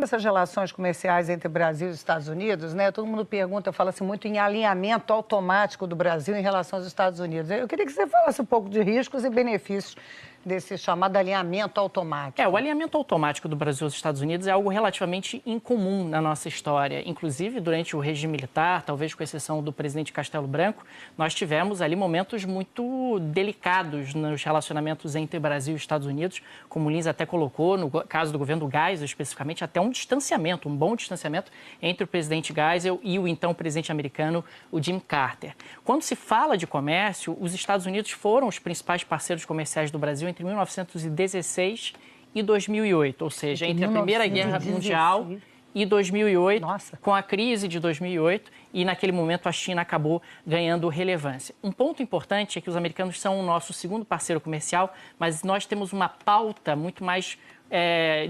dessas relações comerciais entre Brasil e Estados Unidos, né? Todo mundo pergunta, fala assim muito em alinhamento automático do Brasil em relação aos Estados Unidos. Eu queria que você falasse um pouco de riscos e benefícios desse chamado alinhamento automático. O alinhamento automático do Brasil aos Estados Unidos é algo relativamente incomum na nossa história. Inclusive, durante o regime militar, talvez com exceção do presidente Castelo Branco, nós tivemos ali momentos muito delicados nos relacionamentos entre Brasil e Estados Unidos, como o Lins até colocou, no caso do governo Geisel especificamente, até um distanciamento, um bom distanciamento entre o presidente Geisel e o então presidente americano, o Jimmy Carter. Quando se fala de comércio, os Estados Unidos foram os principais parceiros comerciais do Brasil entre 1916 e 2008, ou seja, entre a Primeira Guerra Mundial e 2008, Nossa. Com a crise de 2008, e naquele momento a China acabou ganhando relevância. Um ponto importante é que os americanos são o nosso segundo parceiro comercial, mas nós temos uma pauta muito mais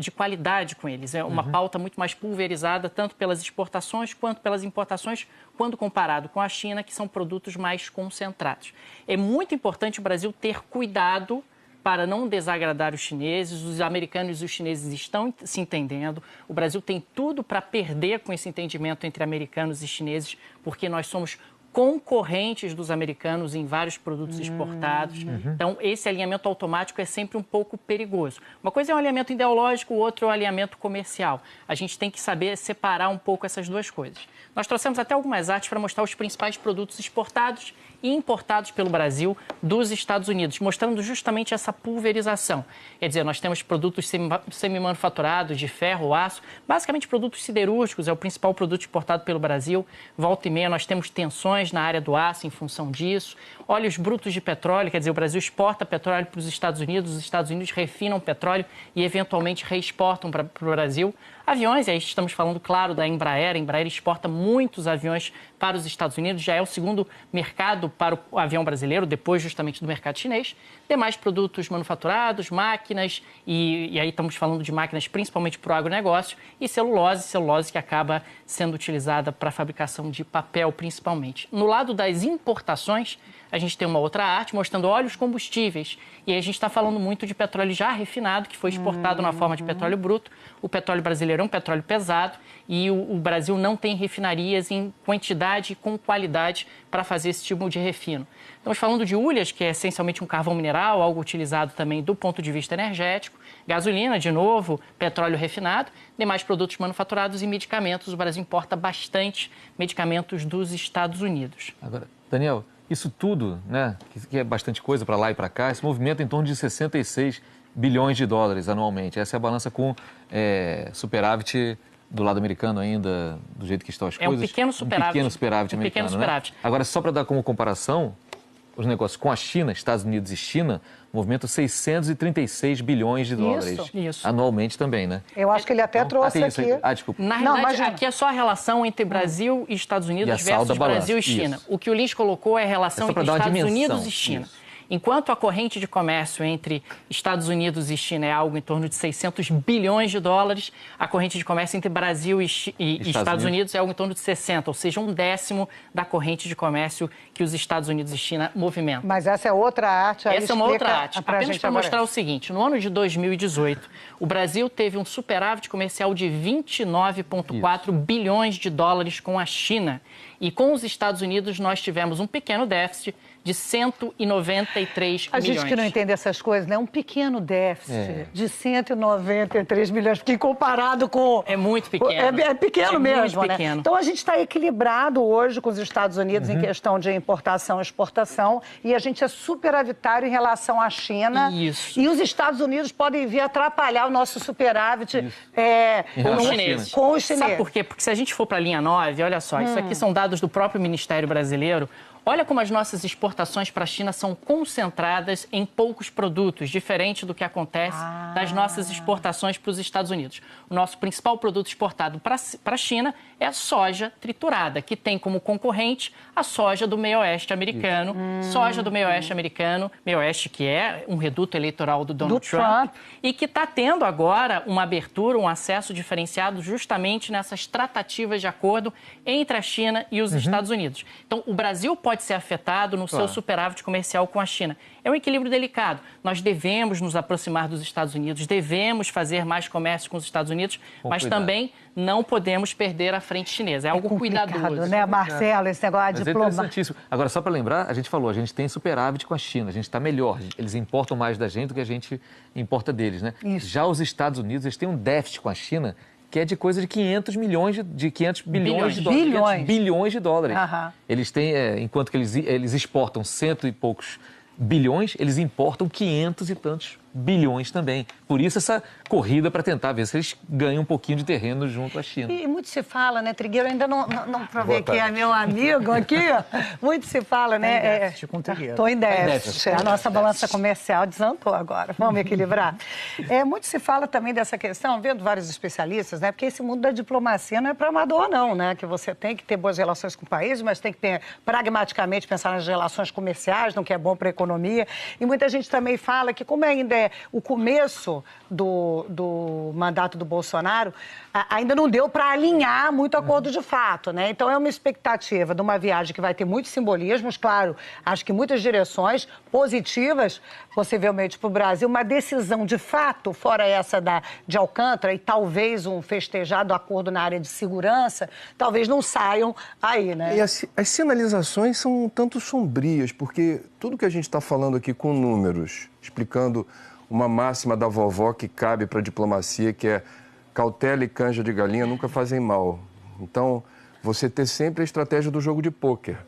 de qualidade com eles. É uma pauta muito mais pulverizada, tanto pelas exportações quanto pelas importações, quando comparado com a China, que são produtos mais concentrados. É muito importante o Brasil ter cuidado para não desagradar os chineses. Os americanos e os chineses estão se entendendo. O Brasil tem tudo para perder com esse entendimento entre americanos e chineses, porque nós somos concorrentes dos americanos em vários produtos exportados. Então, esse alinhamento automático é sempre um pouco perigoso. Uma coisa é um alinhamento ideológico, o outro é um alinhamento comercial. A gente tem que saber separar um pouco essas duas coisas. Nós trouxemos até algumas artes para mostrar os principais produtos exportados e importados pelo Brasil dos Estados Unidos, mostrando justamente essa pulverização. Quer dizer, nós temos produtos semi-manufaturados de ferro, aço, basicamente produtos siderúrgicos, é o principal produto exportado pelo Brasil. Volta e meia nós temos tensões na área do aço em função disso. Óleos brutos de petróleo, quer dizer, o Brasil exporta petróleo para os Estados Unidos refinam petróleo e eventualmente reexportam para o Brasil. Aviões, aí estamos falando, claro, da Embraer. A Embraer exporta muitos aviões para os Estados Unidos, já é o segundo mercado para o avião brasileiro, depois justamente do mercado chinês. Demais produtos manufaturados, máquinas, e aí estamos falando de máquinas principalmente para o agronegócio, e celulose que acaba sendo utilizada para a fabricação de papel, principalmente. No lado das importações, a gente tem uma outra arte mostrando óleos combustíveis. E aí a gente está falando muito de petróleo já refinado, que foi exportado na forma de petróleo bruto. O petróleo brasileiro é um petróleo pesado e o Brasil não tem refinarias em quantidade e com qualidade para fazer esse tipo de refino. Estamos falando de hulhas, que é essencialmente um carvão mineral, algo utilizado também do ponto de vista energético. Gasolina, de novo, petróleo refinado, demais produtos manufaturados e medicamentos. O Brasil importa bastante medicamentos dos Estados Unidos. Agora, Daniel, isso tudo, né, que é bastante coisa para lá e para cá, esse movimento em torno de 66 bilhões de dólares anualmente. Essa é a balança com superávit do lado americano ainda, do jeito que estão as coisas. É um pequeno superávit. Um pequeno superávit americano, pequeno superávit. Né? Agora, só para dar como comparação, os negócios com a China, Estados Unidos e China, movimentam 636 bilhões de dólares. Isso. Anualmente também, né? Eu acho que ele até trouxe aqui. Desculpa. Na realidade, aqui é só a relação entre Brasil e Estados Unidos versus Brasil e China. Isso. O que o Lins colocou é a relação entre Estados Unidos e China. Isso. Enquanto a corrente de comércio entre Estados Unidos e China é algo em torno de 600 bilhões de dólares, a corrente de comércio entre Brasil e Estados Unidos é algo em torno de 60, ou seja, 1/10 da corrente de comércio que os Estados Unidos e China movimentam. Mas essa é outra arte. Essa é uma outra arte. Apenas para mostrar o seguinte, no ano de 2018, o Brasil teve um superávit comercial de 29,4 bilhões de dólares com a China. E com os Estados Unidos nós tivemos um pequeno déficit de 193 milhões. A gente que não entende essas coisas, né? Um pequeno déficit de 193 milhões, porque comparado com... É muito pequeno. É pequeno mesmo, muito né? Pequeno. Então a gente está equilibrado hoje com os Estados Unidos em questão de importação e exportação, e a gente é superavitário em relação à China. Isso. E os Estados Unidos podem vir atrapalhar o nosso superávit com os chineses. Com os chineses. Sabe por quê? Porque se a gente for para a linha 9, olha só, isso aqui são dados do próprio Ministério Brasileiro. Olha como as nossas exportações para a China são concentradas em poucos produtos, diferente do que acontece nas nossas exportações para os Estados Unidos. O nosso principal produto exportado para a China é a soja triturada, que tem como concorrente a soja do meio-oeste americano. Soja do meio-oeste americano, meio-oeste que é um reduto eleitoral do Donald Trump, e que está tendo agora uma abertura, um acesso diferenciado justamente nessas tratativas de acordo entre a China e os Estados Unidos. Então, o Brasil pode ser afetado no seu superávit comercial com a China. É um equilíbrio delicado. Nós devemos nos aproximar dos Estados Unidos, devemos fazer mais comércio com os Estados Unidos, mas também não podemos perder a frente chinesa. É algo cuidadoso. Né, Marcelo, esse negócio de diploma. É interessantíssimo. Agora, só para lembrar, a gente falou, a gente tem superávit com a China, a gente está melhor. Eles importam mais da gente do que a gente importa deles, né? Isso. Já os Estados Unidos, eles têm um déficit com a China que é de coisa de 500 bilhões de dólares. 500 bilhões de dólares. Eles têm, enquanto que eles exportam cento e poucos bilhões, eles importam 500 e tantos bilhões também. Por isso essa corrida para tentar ver se eles ganham um pouquinho de terreno junto à China. E muito se fala, né, Trigueiro? Ainda não provei que é meu amigo aqui. Muito se fala, né? Estou em déficit. A nossa balança comercial desandou agora. Vamos equilibrar. Muito se fala também dessa questão, vendo vários especialistas, né? Porque esse mundo da diplomacia não é para amador, não, né? Que você tem que ter boas relações com o país, mas tem que ter, pragmaticamente, pensar nas relações comerciais, no que é bom para a economia. E muita gente também fala que, como ainda é o começo do mandato do Bolsonaro, ainda não deu para alinhar muito acordo de fato, né? Então, é uma expectativa de uma viagem que vai ter muitos simbolismos, claro, acho que muitas direções positivas, possivelmente para o Brasil, uma decisão de fato, fora essa de Alcântara e talvez um festejado acordo na área de segurança, talvez não saiam aí, né? E as sinalizações são um tanto sombrias, porque tudo que a gente está falando aqui com números, explicando uma máxima da vovó que cabe para a diplomacia, que é cautela e canja de galinha nunca fazem mal. Então, você ter sempre a estratégia do jogo de pôquer.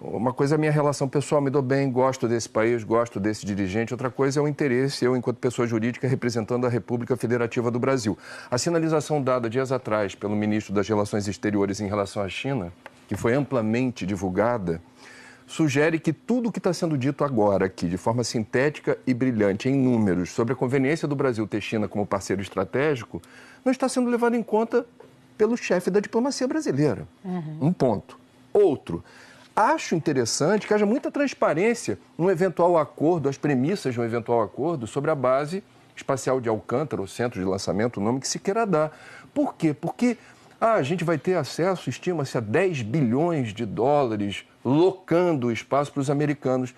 Uma coisa é a minha relação pessoal, me dou bem, gosto desse país, gosto desse dirigente. Outra coisa é o interesse, eu, enquanto pessoa jurídica, representando a República Federativa do Brasil. A sinalização dada dias atrás pelo ministro das Relações Exteriores em relação à China, que foi amplamente divulgada, sugere que tudo o que está sendo dito agora aqui, de forma sintética e brilhante, em números, sobre a conveniência do Brasil ter China como parceiro estratégico, não está sendo levado em conta pelo chefe da diplomacia brasileira. Um ponto. Outro, acho interessante que haja muita transparência num eventual acordo, as premissas de um eventual acordo sobre a base espacial de Alcântara, o centro de lançamento, o nome que se queira dar. Por quê? Porque a gente vai ter acesso, estima-se, a 10 bilhões de dólares locando o espaço para os americanos.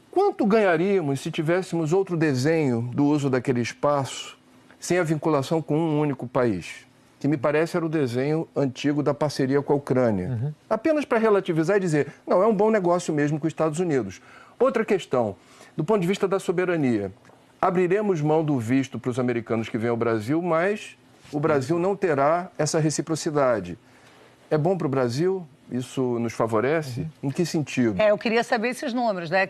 Quanto ganharíamos se tivéssemos outro desenho do uso daquele espaço sem a vinculação com um único país? Que me parece era o desenho antigo da parceria com a Ucrânia. Apenas para relativizar e dizer, não, é um bom negócio mesmo com os Estados Unidos. Outra questão, do ponto de vista da soberania, abriremos mão do visto para os americanos que vêm ao Brasil, mas o Brasil não terá essa reciprocidade. É bom para o Brasil? Isso nos favorece? Em que sentido? Eu queria saber esses números, né?